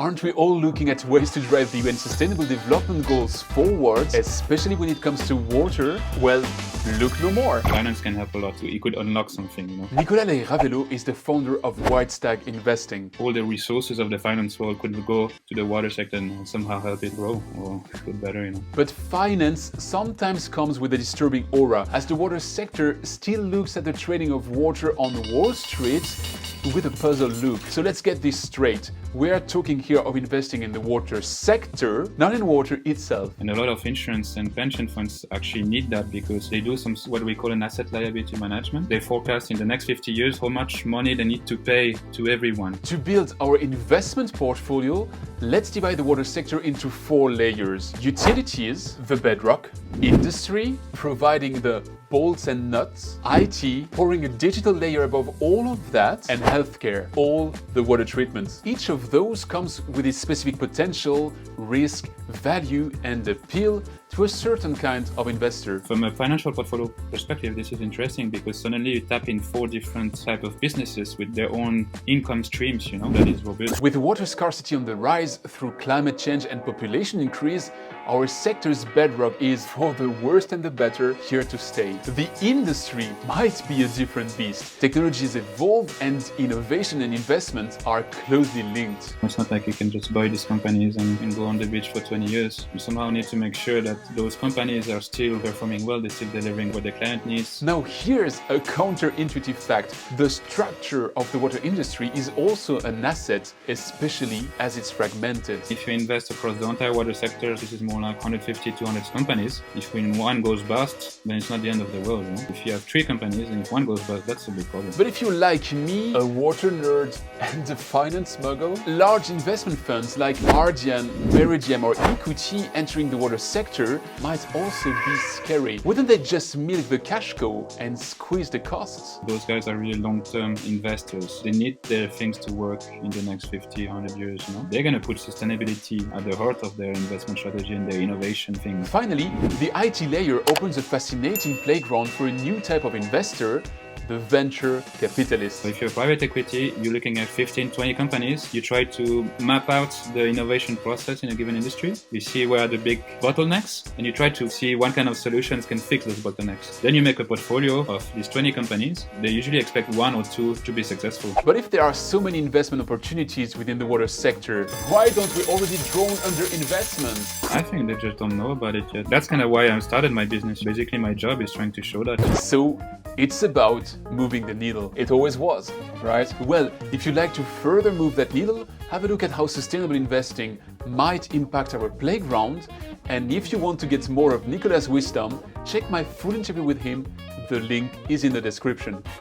Aren't we all looking at ways to drive the UN Sustainable Development Goals forward, especially when it comes to water? Well, look no more. Finance can help a lot too. It could unlock something, you know. Nicola Lei Ravello is the founder of White Stag Investing. All the resources of the finance world could go to the water sector and somehow help it grow or get better, you know. But finance sometimes comes with a disturbing aura, as the water sector still looks at the trading of water on Wall Street with a puzzled look. So let's get this straight. We are talking here of investing in the water sector, not in water itself. And a lot of insurance and pension funds actually need that because they do some what we call an asset liability management. They forecast in the next 50 years how much money they need to pay to everyone. To build our investment portfolio, let's divide the water sector into 4 layers. Utilities, the bedrock; industry, providing the bolts and nuts; IT, pouring a digital layer above all of that; and healthcare, all the water treatments. Each of those comes with its specific potential, risk, value, and appeal to a certain kind of investor. From a financial portfolio perspective, this is interesting because suddenly you tap in 4 different types of businesses with their own income streams, you know, that is robust. With water scarcity on the rise through climate change and population increase, our sector's bedrock is, for the worst and the better, here to stay. The industry might be a different beast. Technologies evolve and innovation and investment are closely linked. It's not like you can just buy these companies and go on the beach for 20 years. You somehow need to make sure that those companies are still performing well, they're still delivering what the client needs. Now here's a counterintuitive fact. The structure of the water industry is also an asset, especially as it's fragmented. If you invest across the entire water sector, this is more like 150, 200 companies. If one goes bust, then it's not the end of the world. You know? If you have 3 companies and if one goes bust, that's a big problem. But if you're like me, a water nerd and a finance muggle, large investment funds like Ardian, Meridian or Equity entering the water sector might also be scary. Wouldn't they just milk the cash cow and squeeze the costs? Those guys are really long-term investors. They need their things to work in the next 50, 100 years. You know? They're going to put sustainability at the heart of their investment strategy and their innovation thing. Finally, the IT layer opens a fascinating playground for a new type of investor, the venture capitalist. So if you're private equity, you're looking at 15, 20 companies. You try to map out the innovation process in a given industry. You see where are the big bottlenecks, and you try to see what kind of solutions can fix those bottlenecks. Then you make a portfolio of these 20 companies. They usually expect 1 or 2 to be successful. But if there are so many investment opportunities within the water sector, why don't we already drown under investment? I think they just don't know about it yet. That's kind of why I started my business. Basically, my job is trying to show that. So it's about moving the needle. It always was, right? Well, if you'd like to further move that needle, have a look at how sustainable investing might impact our playground. And if you want to get more of Nicola's wisdom, check my full interview with him. The link is in the description.